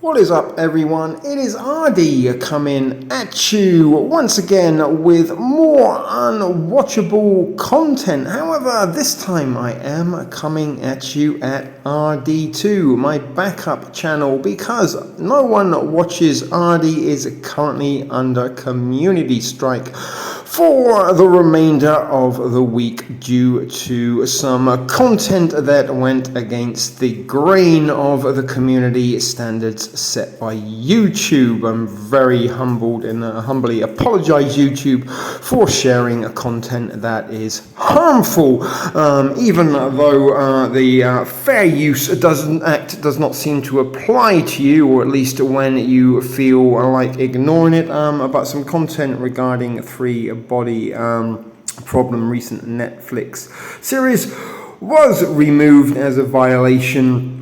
What is up, everyone? It is ArDee coming at you once again with more unwatchable content. However, this time I am coming at you at ArDee2, my backup channel, because no one watches ArDee is currently under community strike for the remainder of the week due to some content that went against the grain of the community standards set by YouTube. I'm very humbled and humbly apologize, YouTube, for sharing content that is harmful, even though the fair use does not seem to apply to you, or at least when you feel like ignoring it. About some content regarding three-body problem, recent Netflix series was removed as a violation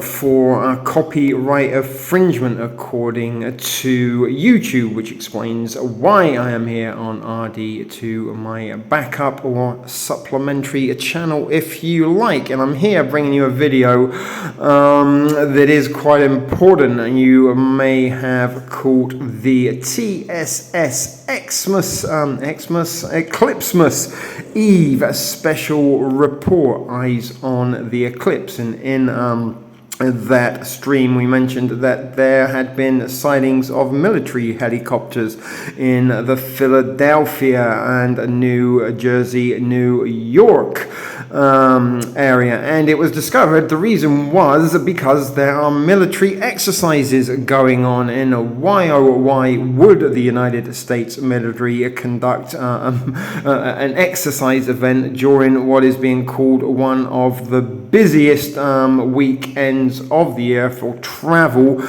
for copyright infringement, according to YouTube, which explains why I am here on ArDee2, my backup or supplementary channel, if you like. And I'm here bringing you a video that is quite important, and you may have caught the TSS Eclipse Eve special report, Eyes on the Eclipse. And in that stream we mentioned that there had been sightings of military helicopters in the Philadelphia and New Jersey, New York area, and it was discovered the reason was because there are military exercises going on. And why would the United States military conduct an exercise event during what is being called one of the busiest weekends of the year for travel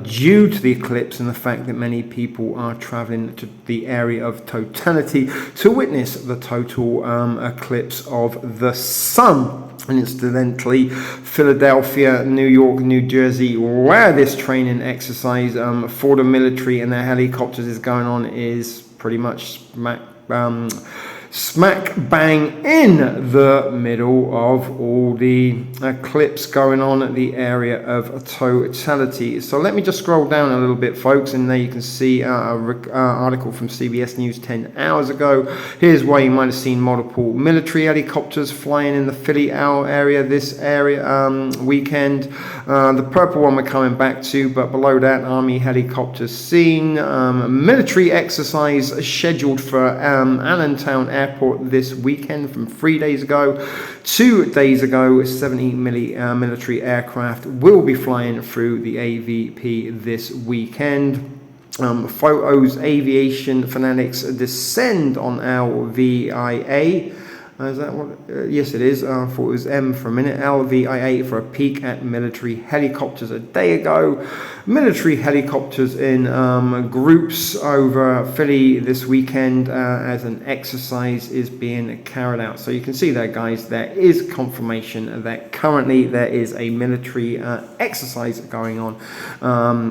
due to the eclipse and the fact that many people are traveling to the area of totality to witness the total eclipse of the sun? And incidentally, Philadelphia, New York, New Jersey, where this training exercise for the military and their helicopters is going on, is pretty much smack bang in the middle of all the eclipse going on at the area of totality. So let me just scroll down a little bit, folks, and there you can see an article from CBS News 10 hours ago. Here's why you might have seen multiple military helicopters flying in the Philly area this weekend. The purple one we're coming back to, but below that, Army helicopters seen. Military exercise scheduled for Allentown Airport this weekend from 3 days ago. 2 days ago, 70 military aircraft will be flying through the AVP this weekend. Photos, aviation fanatics descend on LVIA. Is that what? Yes, it is. I thought it was M for a minute. LVIA for a peek at military helicopters a day ago. Military helicopters in groups over Philly this weekend as an exercise is being carried out. So you can see there, guys, there is confirmation that currently there is a military exercise going on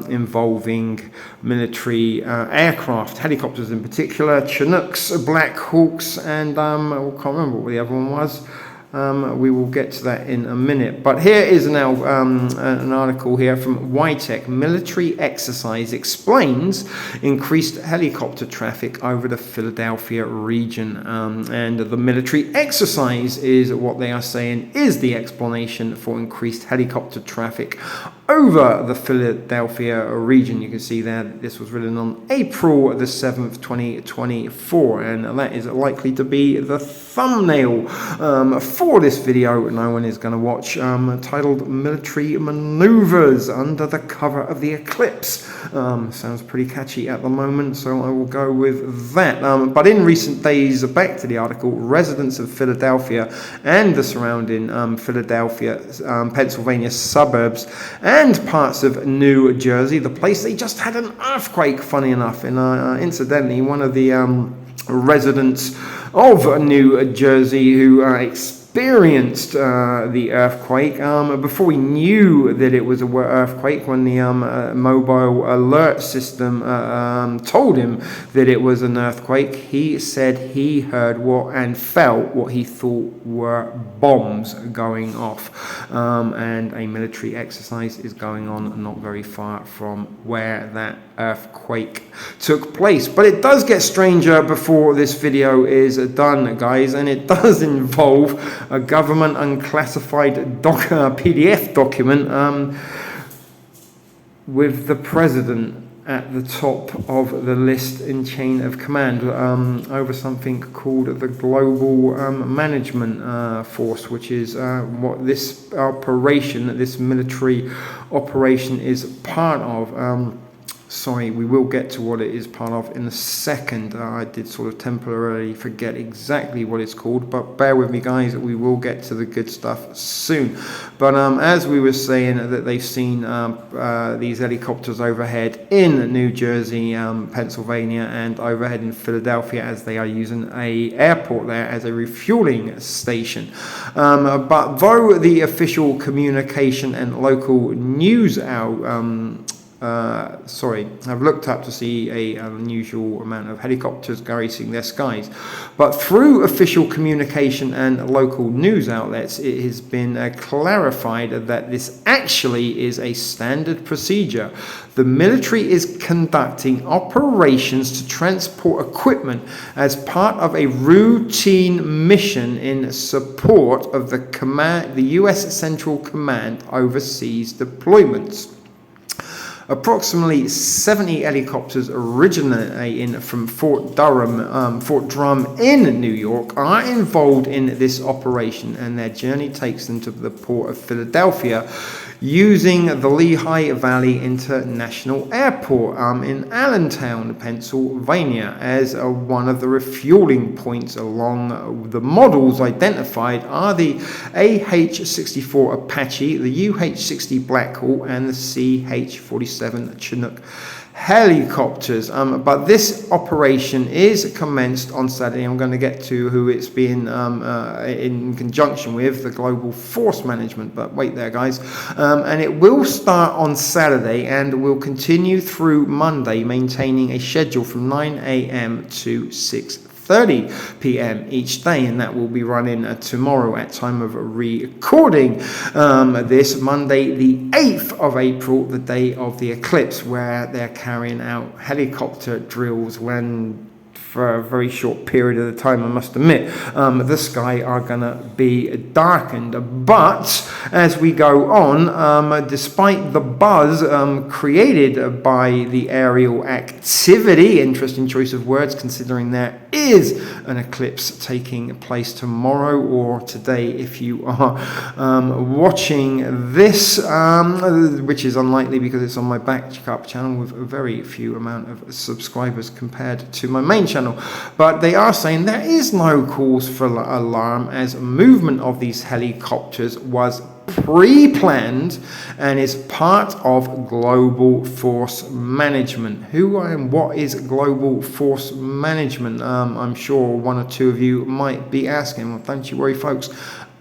involving military aircraft, helicopters in particular, Chinooks, Black Hawks, and I can't remember what the other one was. We will get to that in a minute. But here is now an article here from YTech. Military exercise explains increased helicopter traffic over the Philadelphia region. And the military exercise is what they are saying is the explanation for increased helicopter traffic over the Philadelphia region. You can see there that this was written on April the 7th, 2024, and that is likely to be the thumbnail for this video no one is going to watch, titled Military Maneuvers Under the Cover of the Eclipse. Sounds pretty catchy at the moment, so I will go with that. But in recent days, back to the article, residents of Philadelphia and the surrounding Philadelphia, Pennsylvania suburbs and parts of New Jersey, the place they just had an earthquake, funny enough. And incidentally, one of the residents of New Jersey who experienced the earthquake before we knew that it was an earthquake. When the mobile alert system told him that it was an earthquake, he said he heard and felt what he thought were bombs going off, and a military exercise is going on not very far from where that earthquake took place. But it does get stranger before this video is done, guys, and it does involve a government unclassified PDF document with the president at the top of the list in chain of command over something called the Global Management Force, which is what this military operation is part of. Sorry, we will get to what it is part of in a second. I did sort of temporarily forget exactly what it's called, but bear with me, guys, we will get to the good stuff soon. But as we were saying, that they've seen these helicopters overhead in New Jersey, Pennsylvania, and overhead in Philadelphia, as they are using an airport there as a refueling station. But though the official communication and local news I've looked up to see an unusual amount of helicopters gracing their skies. But through official communication and local news outlets, it has been clarified that this actually is a standard procedure. The military is conducting operations to transport equipment as part of a routine mission in support of the U.S. Central Command overseas deployments. Approximately 70 helicopters originating from Fort Drum in New York are involved in this operation, and their journey takes them to the port of Philadelphia using the Lehigh Valley International Airport in Allentown, Pennsylvania, as one of the refueling points. Along the models identified are the AH-64 Apache, the UH-60 Blackhawk, and the CH-47 Chinook helicopters. But this operation is commenced on Saturday. I'm going to get to who it's been in conjunction with, the Global Force Management, but wait there, guys. And it will start on Saturday and will continue through Monday, maintaining a schedule from 9 a.m. to 6:30 p.m. each day, and that will be running tomorrow at time of recording this Monday the 8th of April, the day of the eclipse, where they're carrying out helicopter drills for a very short period of the time, I must admit. The sky are going to be darkened. But as we go on, despite the buzz created by the aerial activity, interesting choice of words considering there is an eclipse taking place tomorrow or today if you are watching this, which is unlikely because it's on my backup channel with a very few amount of subscribers compared to my main channel. But they are saying there is no cause for alarm, as movement of these helicopters was pre-planned and is part of Global Force Management. Who and what is Global Force Management? I'm sure one or two of you might be asking. Well, don't you worry, folks.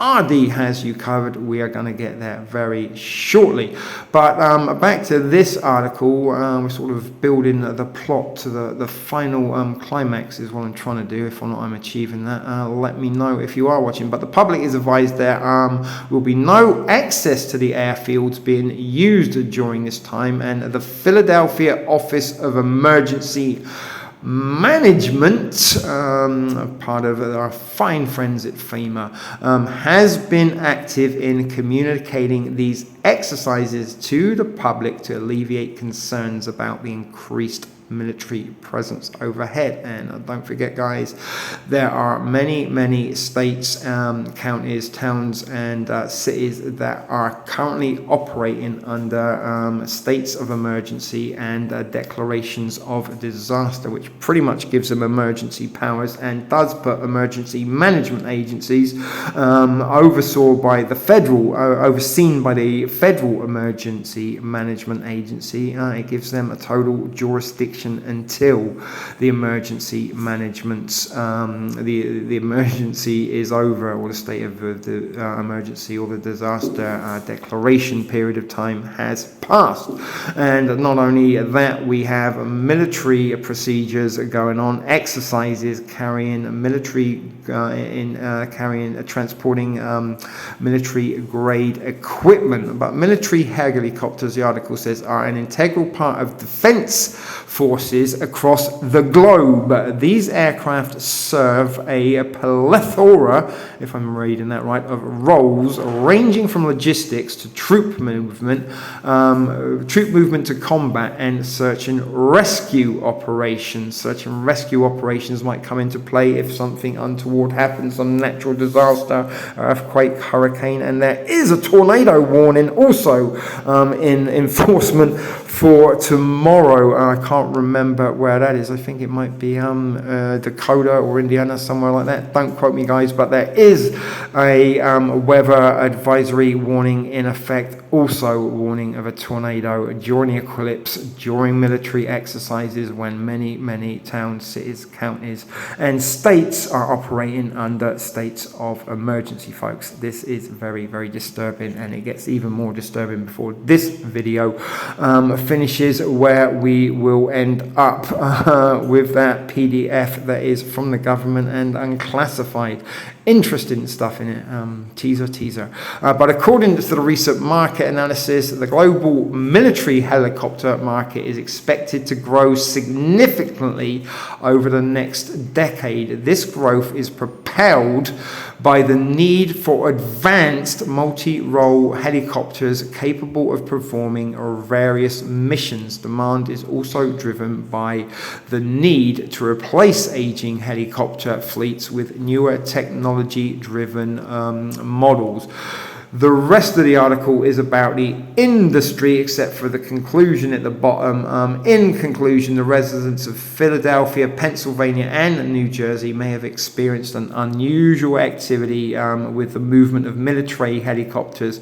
ArDee has you covered. We are going to get there very shortly. But back to this article, we're sort of building the plot to the final climax is what I'm trying to do. If or not I'm achieving that, let me know if you are watching. But the public is advised there will be no access to the airfields being used during this time, and the Philadelphia Office of Emergency Management, part of our fine friends at FEMA, has been active in communicating these exercises to the public to alleviate concerns about the increased military presence overhead. And don't forget, guys, there are many states, counties, towns, and cities that are currently operating under states of emergency and declarations of disaster, which pretty much gives them emergency powers and does put emergency management agencies overseen by the Federal Emergency Management Agency. It gives them a total jurisdiction jurisdiction until the emergency management's the emergency is over, or the state of the emergency or the disaster declaration period of time has passed. And not only that, we have military procedures going on, exercises carrying military transporting military grade equipment. But military helicopters, the article says, are an integral part of defense forces across the globe. These aircraft serve a plethora, if I'm reading that right, of roles ranging from logistics to troop movement to combat and search and rescue operations. Search and rescue operations might come into play if something untoward happens, some natural disaster, earthquake, hurricane, and there is a tornado warning also in enforcement for tomorrow. I can't remember where that is. I think it might be Dakota or Indiana, somewhere like that. Don't quote me, guys, but there is a weather advisory warning in effect. Also, warning of a tornado during the eclipse, during military exercises, when many towns, cities, counties, and states are operating under states of emergency, folks. This is very, very disturbing, and it gets even more disturbing before this video finishes, where we will end up with that PDF that is from the government and unclassified. Interesting stuff in it, teaser. But according to the recent market analysis, the global military helicopter market is expected to grow significantly over the next decade. This growth is propelled by the need for advanced multi-role helicopters capable of performing various missions. Demand is also driven by the need to replace aging helicopter fleets with newer technology-driven models. The rest of the article is about the industry, except for the conclusion at the bottom. In conclusion, the residents of Philadelphia, Pennsylvania, and New Jersey may have experienced an unusual activity with the movement of military helicopters.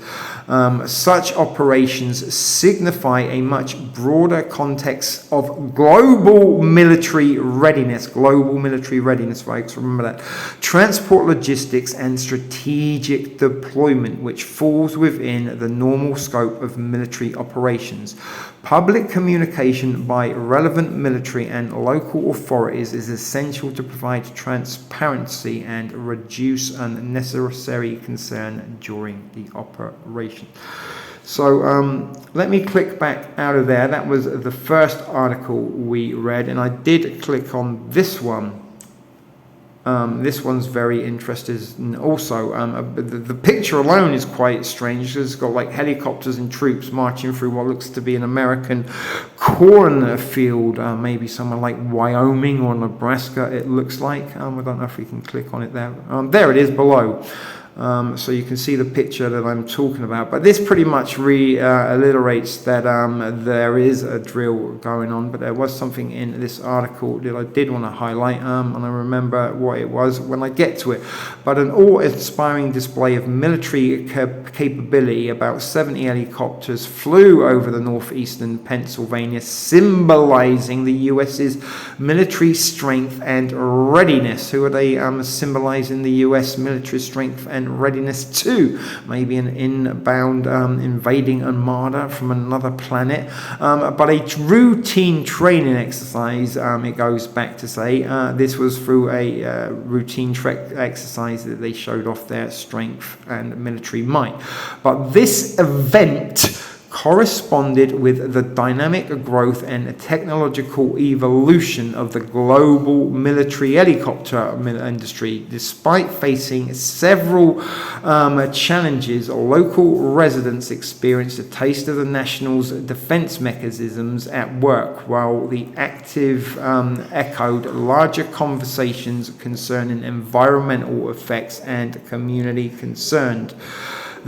Such operations signify a much broader context of global military readiness. Global military readiness, folks. Remember that. Transport logistics and strategic deployment, which falls within the normal scope of military operations. Public communication by relevant military and local authorities is essential to provide transparency and reduce unnecessary concern during the operation. So let me click back out of there. That was the first article we read, and I did click on this one. This one's very interesting also. The picture alone is quite strange. It's got like helicopters and troops marching through what looks to be an American cornfield, maybe somewhere like Wyoming or Nebraska, it looks like. I don't know if we can click on it there. There it is below. So you can see the picture that I'm talking about. But this pretty much alliterates that there is a drill going on. But there was something in this article that I did want to highlight, and I remember what it was when I get to it. But an awe-inspiring display of military capability. About 70 helicopters flew over the northeastern Pennsylvania, symbolizing the U.S.'s military strength and readiness. Who are they symbolizing the U.S. military strength and readiness to? Maybe an inbound invading armada from another planet, but a routine training exercise. It goes back to say this was through a routine exercise that they showed off their strength and military might. But this event corresponded with the dynamic growth and technological evolution of the global military helicopter industry. Despite facing several challenges, local residents experienced a taste of the national's defense mechanisms at work, while the active echoed larger conversations concerning environmental effects and community concern.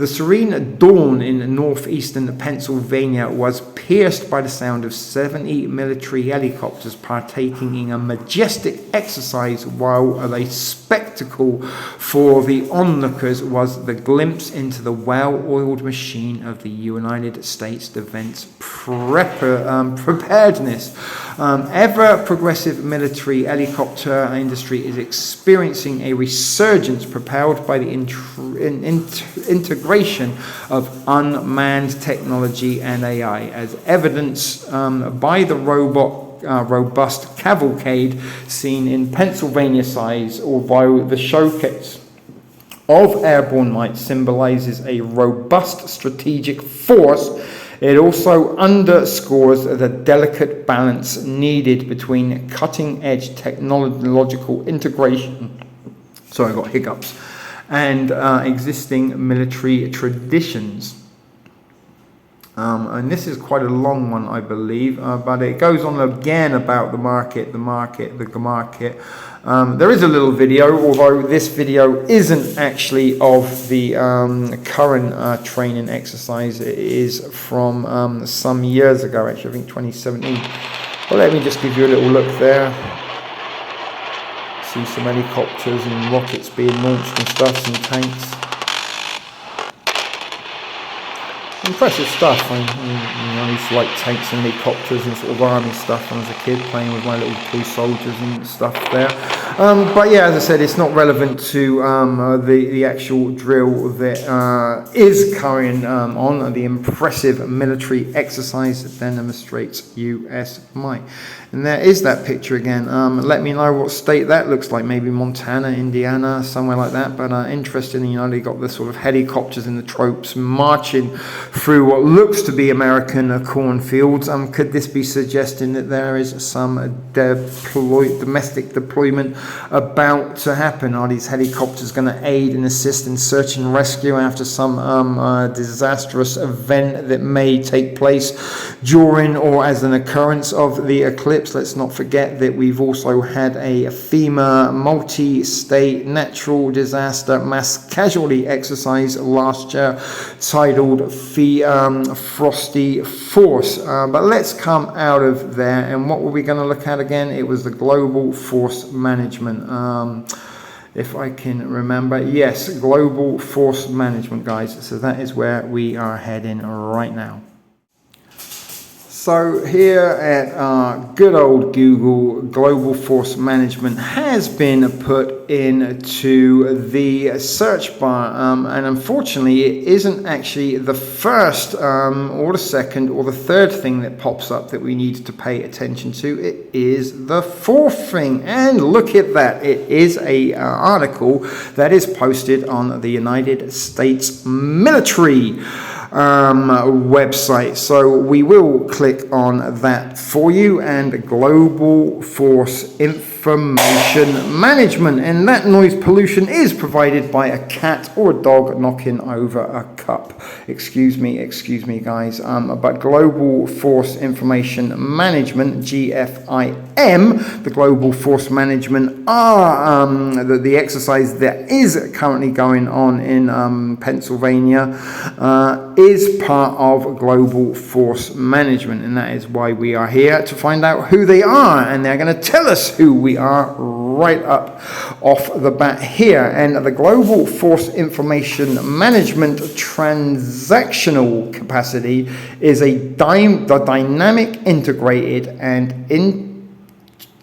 The serene dawn in northeastern Pennsylvania was pierced by the sound of 70 military helicopters partaking in a majestic exercise, while a spectacle for the onlookers was the glimpse into the well-oiled machine of the United States Defense preparedness. Ever-progressive military helicopter industry is experiencing a resurgence propelled by the integration of unmanned technology and AI, as evidenced by the robust cavalcade seen in Pennsylvania size, although the showcase of airborne might symbolizes a robust strategic force. It also underscores the delicate balance needed between cutting-edge technological integration, sorry, I got hiccups, and existing military traditions. And this is quite a long one, I believe, but it goes on again about the market. There is a little video, although this video isn't actually of the current training exercise. It is from some years ago, actually, I think 2017. But let me just give you a little look there. See some helicopters and rockets being launched and stuff, some tanks. Impressive stuff. I used to like tanks and helicopters and sort of army stuff when I was a kid, playing with my little toy soldiers and stuff there. But yeah, as I said, it's not relevant to the actual drill that is carrying on, the impressive military exercise that demonstrates US might. And there is that picture again. Let me know what state that looks like. Maybe Montana, Indiana, somewhere like that. But interesting, they got the sort of helicopters and the tropes marching through what looks to be American cornfields. Could this be suggesting that there is some domestic deployment about to happen? Are these helicopters going to aid and assist in search and rescue after some disastrous event that may take place during or as an occurrence of the eclipse? Let's not forget that we've also had a FEMA multi-state natural disaster mass casualty exercise last year titled Frosty Force. But let's come out of there, and what were we going to look at again? It was the global force management. If I can remember, yes, global force management, guys. So that is where we are heading right now. So here at good old Google, global force management has been put into the search bar, and unfortunately it isn't actually the first or the second or the third thing that pops up that we need to pay attention to. It is the fourth thing, and look at that. It is a article that is posted on the United States military website. So we will click on that for you, and global force information management, and that noise pollution is provided by a cat or a dog knocking over a cup. Excuse me guys, but global force information management, GFIM, the global force management are the exercise that is currently going on in Pennsylvania is part of global force management, and that is why we are here to find out who they are, and they're going to tell us who we are right up off the bat here. And the global force information management transactional capacity is the dynamic, integrated, and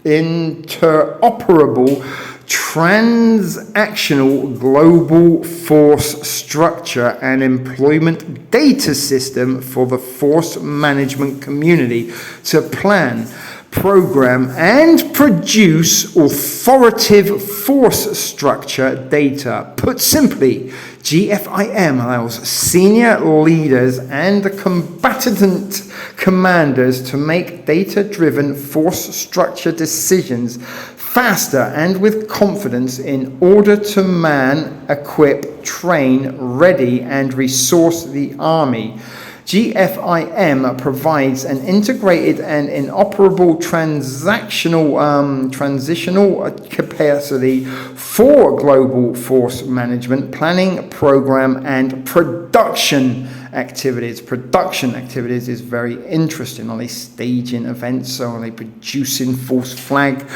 interoperable transactional global force structure and employment data system for the force management community to plan, program, and produce authoritative force structure data. Put simply, GFIM allows senior leaders and combatant commanders to make data-driven force structure decisions faster and with confidence in order to man, equip, train, ready, and resource the Army. GFIM provides an integrated and interoperable transitional capacity for global force management, planning, program, and production activities. Production activities is very interesting. Are they staging events? Or are they producing false flag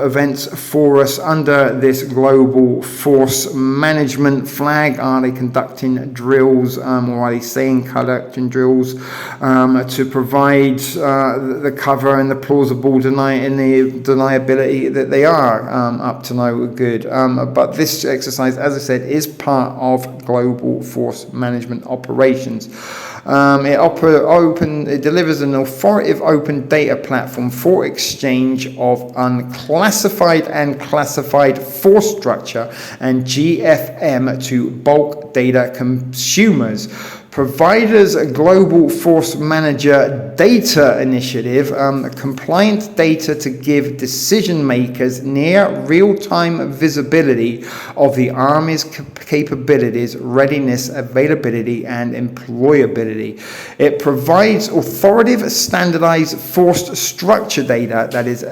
events for us under this global force management flag? Are they conducting drills, or are they saying conducting drills to provide the cover and the plausible deniability that they are up to no good? But this exercise, as I said, is part of global force management operations. It delivers an authoritative open data platform for exchange of unclassified and classified force structure and GFM to bulk data consumers. Providers a Global Force Manager Data Initiative, compliant data to give decision makers near real-time visibility of the Army's capabilities, readiness, availability, and employability. It provides authoritative, standardized force structure data that is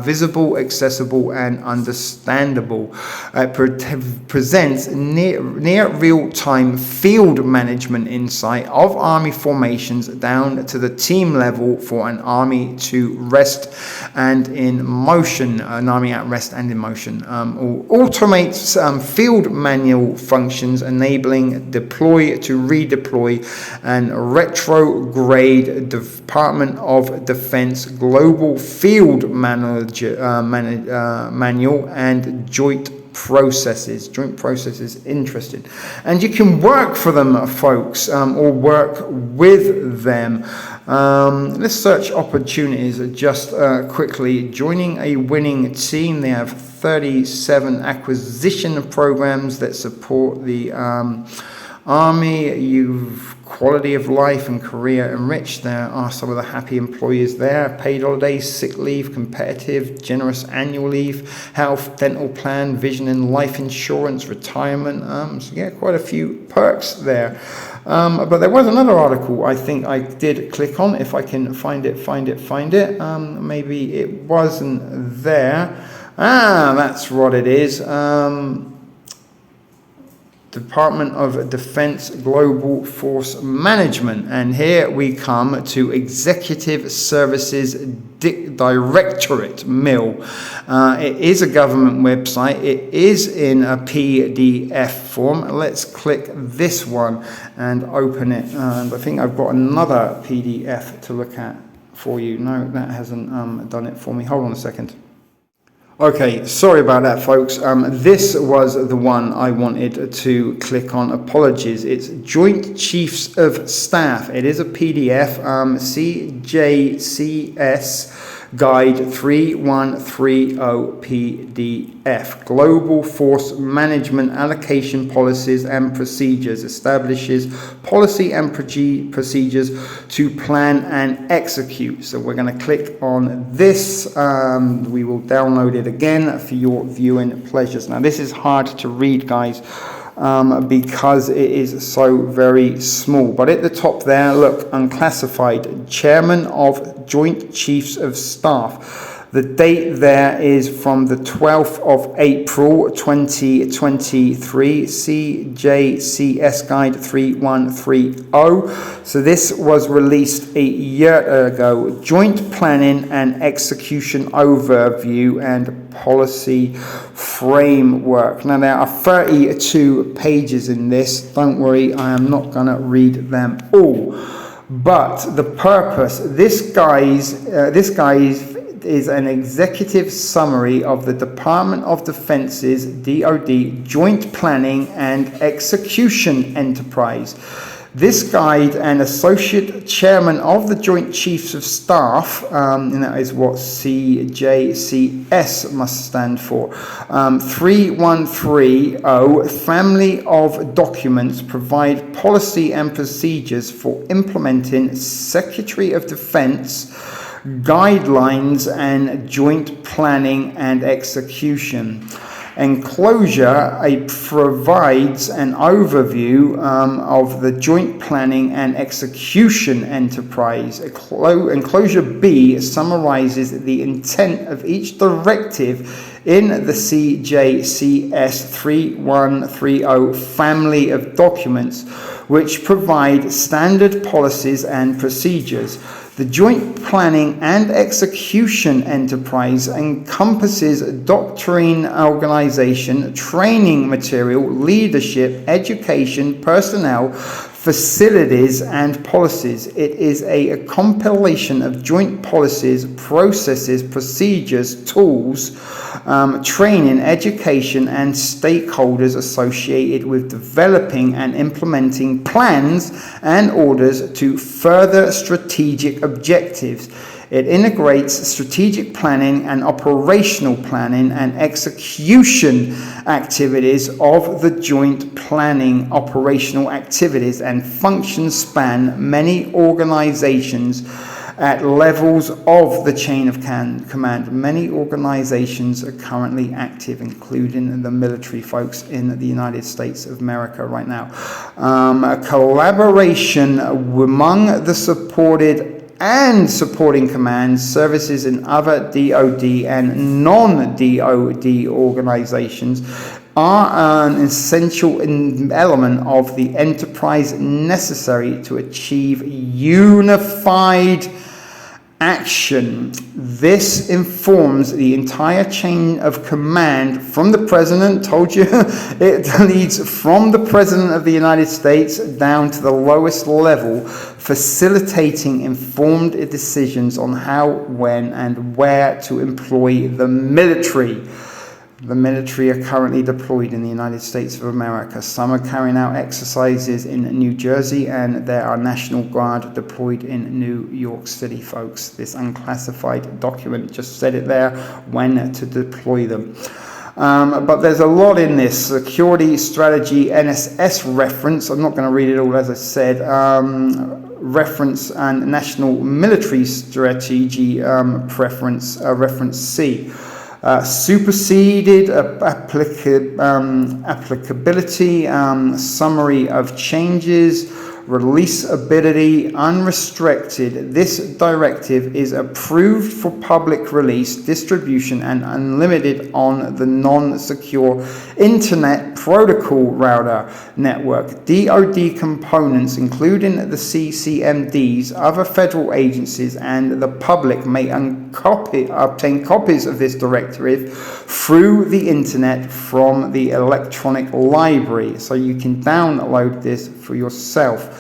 visible, accessible, and understandable. It presents near real-time field management insight of Army formations down to the team level for an Army to rest and in motion, an Army at rest and in motion. Automates field manual functions enabling deploy to redeploy and retrograde Department of Defense Global Field Manual and joint processes. Interesting. And you can work for them, folks, or work with them. Let's search opportunities just quickly. Joining a winning team. They have 37 acquisition programs that support the Army. You've quality of life and career enriched. There are some of the happy employees there. Paid holidays, sick leave, competitive, generous annual leave, health, dental plan, vision and life insurance, retirement. So yeah, quite a few perks there. But there was another article I think I did click on. If I can find it. Maybe it wasn't there. That's what it is. Department of Defense Global Force Management, and here we come to Executive Services Directorate, MIL. It is a government website. It is in a PDF form. Let's click this one and open it. And I think I've got another PDF to look at for you. No, that hasn't done it for me. Hold on a second. Okay, sorry about that, folks. This was the one I wanted to click on. Apologies. It's Joint Chiefs of Staff. It is a PDF. CJCS Guide 3130 PDF. Global Force Management Allocation Policies and Procedures. Establishes policy and procedures to plan and execute. So we're going to click on this. We will download it again for your viewing pleasures. Now this is hard to read, guys, because it is so very small. But at the top there, look, unclassified, Chairman of Joint Chiefs of Staff. The date there is from the 12th of April 2023, CJCS Guide 3130. So this was released a year ago. Joint Planning and Execution Overview and Policy Framework. Now there are 32 pages in this. Don't worry, I am not going to read them all. But the purpose, this is an executive summary of the Department of Defense's DoD Joint Planning and Execution Enterprise. This guide and associate chairman of the Joint Chiefs of Staff, and that is what CJCS must stand for, 3130 family of documents provide policy and procedures for implementing Secretary of Defense guidelines and joint planning and execution. Enclosure provides an overview of the Joint Planning and Execution Enterprise. Enclosure B summarizes the intent of each directive in the CJCS 3130 family of documents, which provide standard policies and procedures. The Joint Planning and Execution Enterprise encompasses doctrine, organization, training material, leadership, education, personnel, facilities, and policies. It is a compilation of joint policies, processes, procedures, tools, training, education, and stakeholders associated with developing and implementing plans and orders to further strategic objectives. It integrates strategic planning and operational planning and execution activities of the joint planning operational activities and functions span many organizations at levels of the chain of command. Many organizations are currently active, including the military folks in the United States of America right now. A collaboration among the supported and supporting commands, services in other DoD and non-DoD organizations are an essential element of the enterprise necessary to achieve unified action. This informs the entire chain of command from the president. Told you it leads from the president of the United States down to the lowest level, facilitating informed decisions on how, when, and where to employ the military. The military are currently deployed in the United States of America. Some are carrying out exercises in New Jersey, and there are National Guard deployed in New York City, folks. This unclassified document just said it there, when to deploy them. But there's a lot in this. Security strategy, NSS reference. I'm not going to read it all, as I said. Reference and national military strategy preference, reference C. Superseded applicability, summary of changes, releasability, unrestricted. This directive is approved for public release, distribution, and unlimited on the non-secure Internet Protocol Router network. DoD components, including the CCMDs, other federal agencies, and the public may obtain copies of this directive through the Internet from the electronic library. So you can download this for yourself.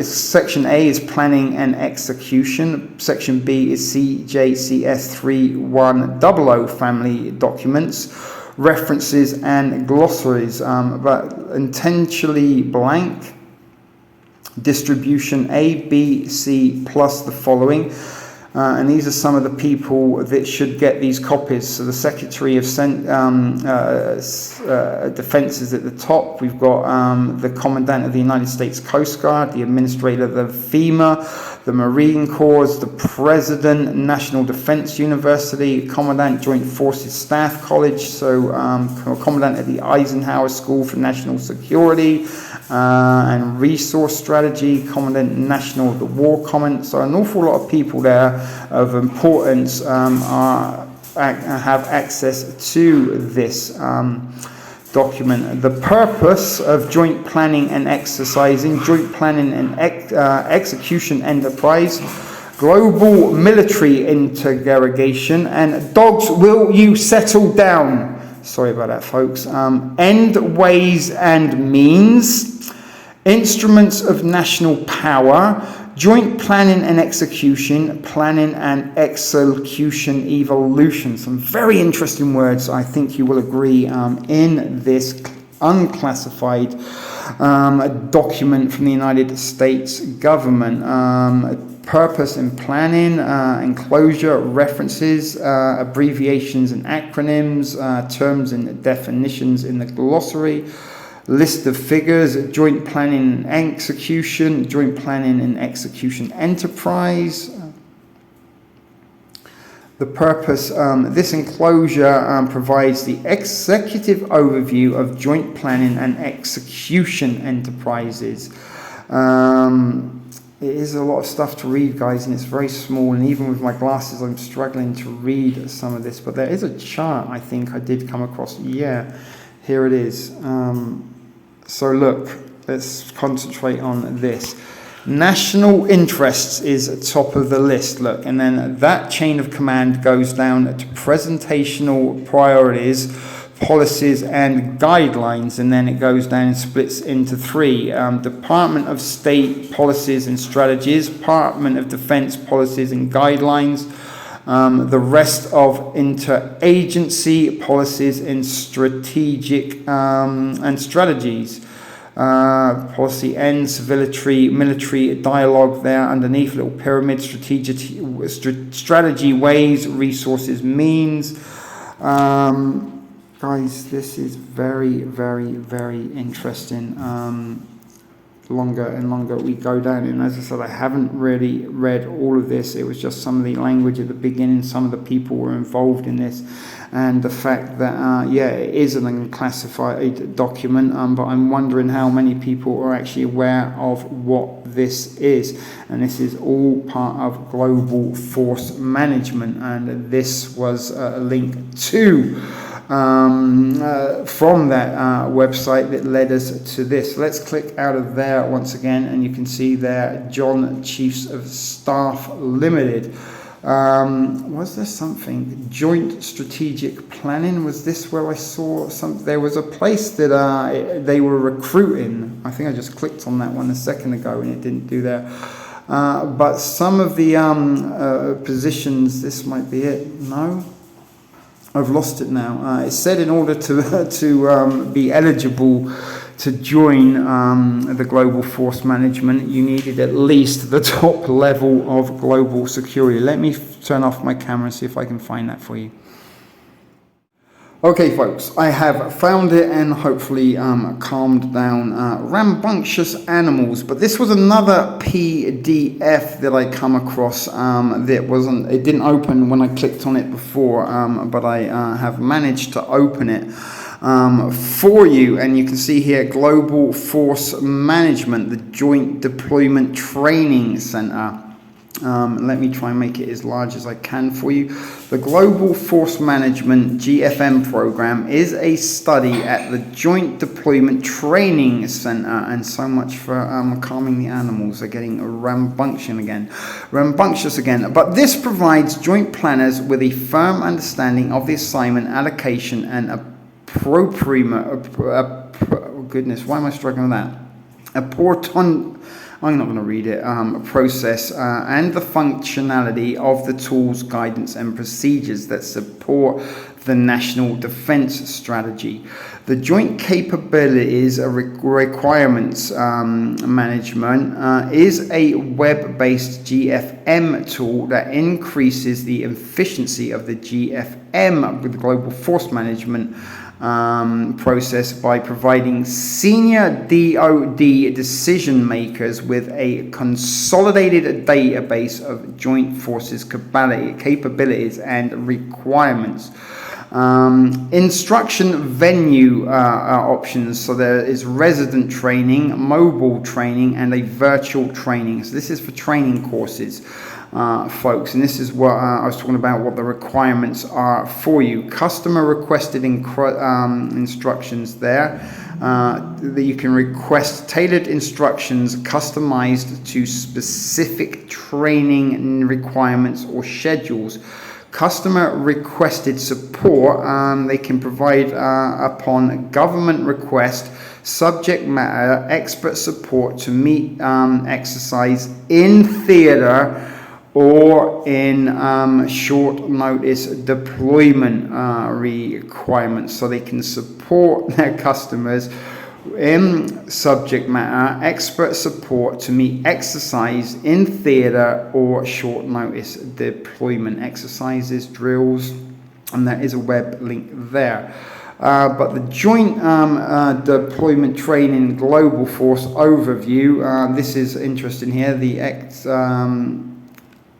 Section A is planning and execution. Section B is CJCS 3100 family documents, references and glossaries, but intentionally blank. Distribution A, B, C plus the following. And these are some of the people that should get these copies. So the Secretary of Defense is at the top. We've got the Commandant of the United States Coast Guard, the Administrator of the FEMA, the Marine Corps, the President, National Defense University, Commandant Joint Forces Staff College, so Commandant of the Eisenhower School for National Security and Resource Strategy, Commandant National of the War Comment. So an awful lot of people there of importance have access to this document. The purpose of joint planning and exercising, joint planning and execution enterprise, global military interrogation, and dogs, will you settle down? Sorry about that, folks. End, ways, and means, instruments of national power, joint planning and execution, planning and execution evolution. Some very interesting words, I think you will agree, in this unclassified document from the United States government. Purpose and planning, enclosure, references, abbreviations and acronyms, terms and definitions in the glossary, list of figures, joint planning and execution, joint planning and execution enterprise, The purpose, this enclosure provides the executive overview of joint planning and execution enterprises. It is a lot of stuff to read, guys, and it's very small, and even with my glasses I'm struggling to read some of this, but there is a chart I think I did come across. Yeah, here it is. So look, let's concentrate on this. National interests is top of the list, look, and then that chain of command goes down to presentational priorities, policies and guidelines, and then it goes down and splits into three. Department of State policies and strategies, Department of Defense policies and guidelines, the rest of interagency policies and strategic and strategies. Policy ends, military dialogue there underneath, little pyramid, strategy, ways, resources, means. Guys, this is very, very, very interesting. Longer and longer we go down, and as I said, I haven't really read all of this. It was just some of the language at the beginning, some of the people were involved in this, and the fact that yeah, it is an unclassified document, but I'm wondering how many people are actually aware of what this is. And this is all part of global force management, and this was a link to from that website that led us to this. Let's click out of there once again, and you can see there John Chiefs of Staff Limited. Was there something joint strategic planning? Was this where I saw some? There was a place that they were recruiting. I think I just clicked on that one a second ago and it didn't do that. But some of the positions, this might be it. No, I've lost it now. It said in order to be eligible to join the global force management, you needed at least the top level of global security. Let me turn off my camera and see if I can find that for you. Okay, folks, I have found it and hopefully calmed down. Rambunctious animals, but this was another PDF that I come across it didn't open when I clicked on it before, but I have managed to open it for you, and you can see here Global Force Management, the Joint Deployment Training Center. Let me try and make it as large as I can for you. The Global Force Management GFM program is a study at the Joint Deployment Training Center, and so much for calming the animals. They're getting rambunctious again. But this provides joint planners with a firm understanding of the assignment, allocation, and goodness, why am I struggling with that? I'm not going to read it. Process and the functionality of the tools, guidance, and procedures that support the national defense strategy. The joint capabilities requirements management is a web-based GFM tool that increases the efficiency of the GFM with the global force management process by providing senior DoD decision makers with a consolidated database of joint forces capabilities and requirements. Instruction venue options, so there is resident training, mobile training, and a virtual training. So this is for training courses, folks, and this is what I was talking about, what the requirements are for you. Customer requested instructions there, that you can request tailored instructions customized to specific training requirements or schedules. Customer requested support, they can provide upon government request subject matter expert support to meet exercise in theater or in short notice deployment requirements, so they can support their customers in subject matter expert support to meet exercise in theater or short notice deployment exercises, drills, and there is a web link there. But the joint deployment training global force overview, this is interesting here.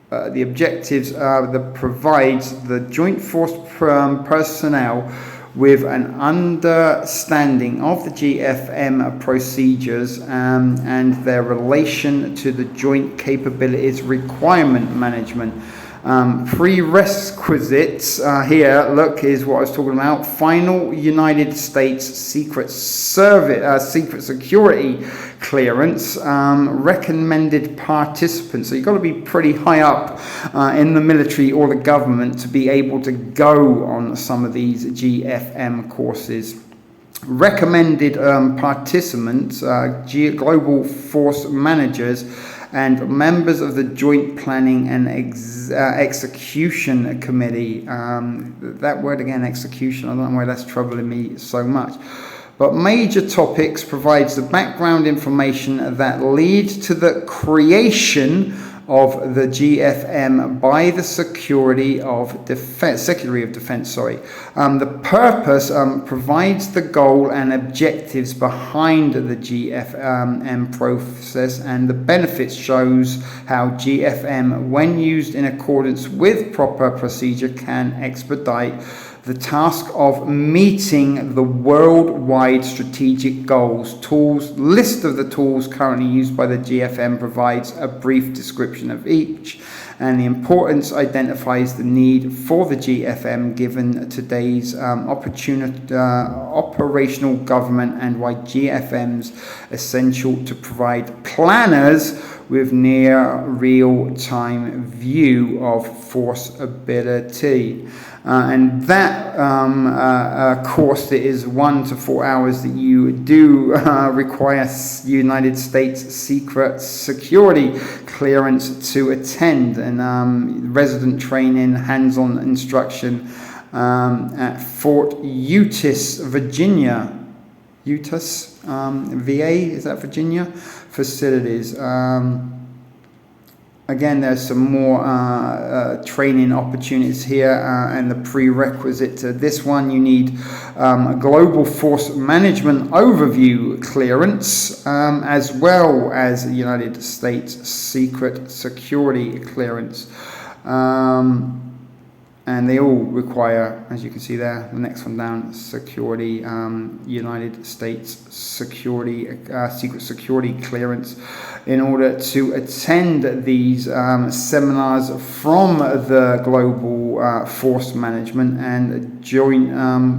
the objectives that provides the Joint Force personnel with an understanding of the GFM procedures and their relation to the Joint Capabilities Requirement Management. Prerequisites here, look, is what I was talking about. Final United States Secret Service, Secret Security clearance, recommended participants. So you've got to be pretty high up in the military or the government to be able to go on some of these GFM courses. Recommended participants, global force managers, and members of the Joint Planning and Execution Committee. That word again, execution, I don't know why that's troubling me so much. But major topics provides the background information that lead to the creation of the GFM by the Secretary of Defense. The purpose provides the goal and objectives behind the GFM process, and the benefits shows how GFM, when used in accordance with proper procedure, can expedite the task of meeting the worldwide strategic goals. Tools, list of the tools currently used by the GFM provides a brief description of each, and the importance identifies the need for the GFM given today's operational government, and why GFM's essential to provide planners with near real-time view of force ability. And that course that is 1 to 4 hours that you do require United States Secret Security clearance to attend, and resident training, hands-on instruction at Fort Eustis, Virginia. Eustis, VA, is that Virginia? Facilities. Again, there's some more training opportunities here, and the prerequisite to this one, you need a Global Force Management Overview clearance, as well as the United States Secret Security clearance. And they all require, as you can see there, the next one down, security, United States Security, Secret Security clearance, in order to attend these seminars from the Global Force Management and Joint,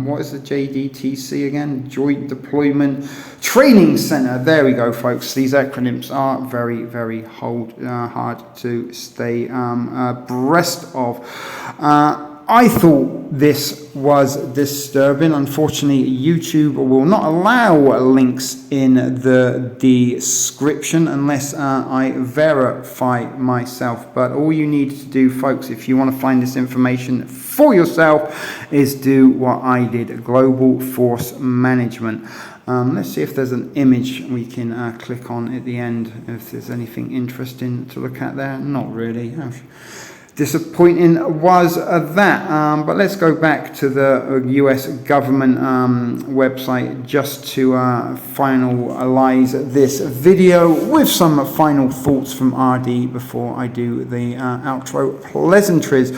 what is the JDTC again? Joint Deployment Training Center. There we go, folks. These acronyms are very, very hard to stay abreast of. I thought this was disturbing. Unfortunately, YouTube will not allow links in the description unless I verify myself. But all you need to do, folks, if you want to find this information for yourself, is do what I did, Global Force Management. Let's see if there's an image we can click on at the end, if there's anything interesting to look at there. Not really. Disappointing was that, but let's go back to the US government website just to finalize this video with some final thoughts from ArDee before I do the outro pleasantries.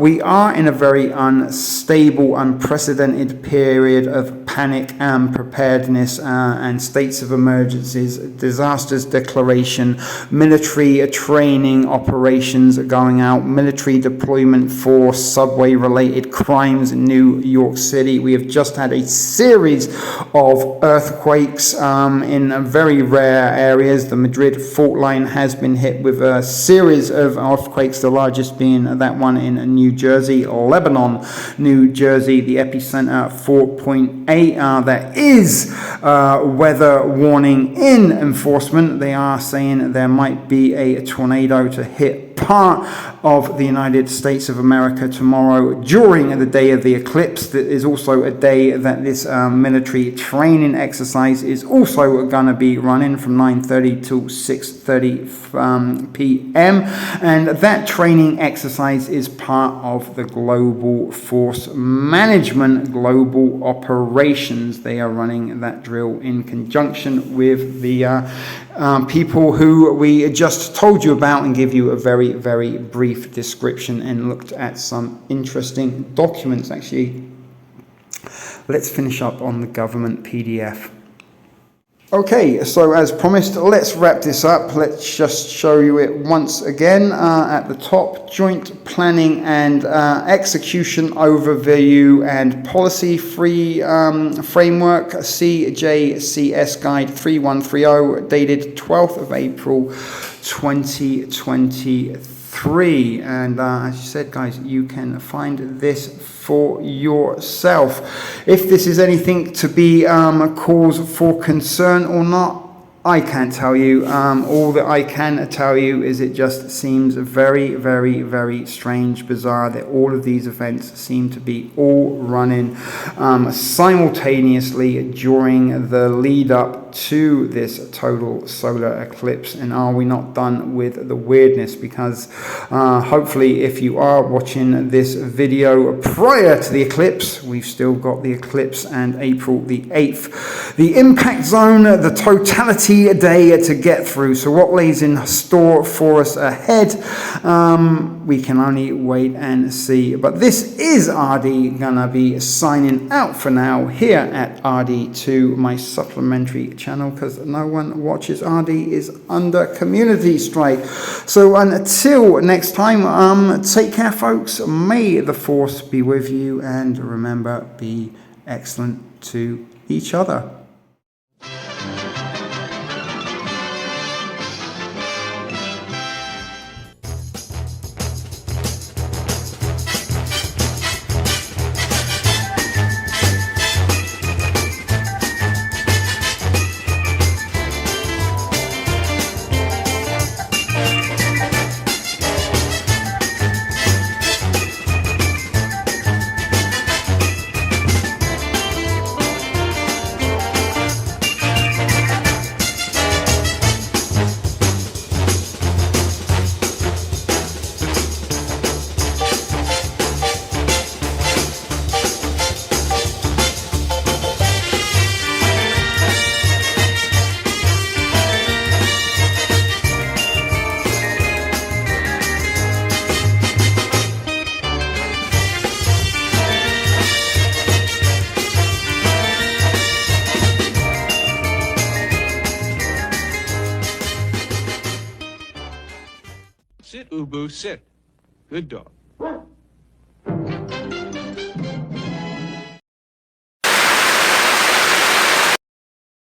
We are in a very unstable, unprecedented period of panic and preparedness and states of emergencies, disasters declaration, military training operations going out, military deployment for subway-related crimes in New York City. We have just had a series of earthquakes in very rare areas. The Madrid fault line has been hit with a series of earthquakes, the largest being that one in New Jersey, Lebanon, New Jersey, the epicenter 4.8. There is weather warning in enforcement. They are saying there might be a tornado to hit part of the United States of America tomorrow during the day of the eclipse. That is also a day that this military training exercise is also going to be running from 9:30 to 6:30 p.m. and that training exercise is part of the Global Force Management Global Operations. They are running that drill in conjunction with the people who we just told you about and give you a very very, very brief description and looked at some interesting documents. Actually, let's finish up on the government PDF. Okay, so as promised, let's wrap this up. Let's just show you it once again. At the top, Joint Planning and Execution Overview and Policy Framework, CJCS Guide 3130, dated 12th of April 2023. And as you said, guys, you can find this for yourself. If this is anything to be a cause for concern or not, I can't tell you. All that I can tell you is it just seems very, very, very strange, bizarre that all of these events seem to be all running simultaneously during the lead up to this total solar eclipse. And are we not done with the weirdness? Because hopefully, if you are watching this video prior to the eclipse, we've still got the eclipse and April the 8th. The impact zone, the totality a day to get through. So what lays in store for us ahead, we can only wait and see. But this is ArDee gonna be signing out for now here at ArDee 2, my supplementary channel, because no one watches ArDee is under community strike. So until next time, take care, folks. May the force be with you, and remember, be excellent to each other. Sit, Ubu, sit. Good dog.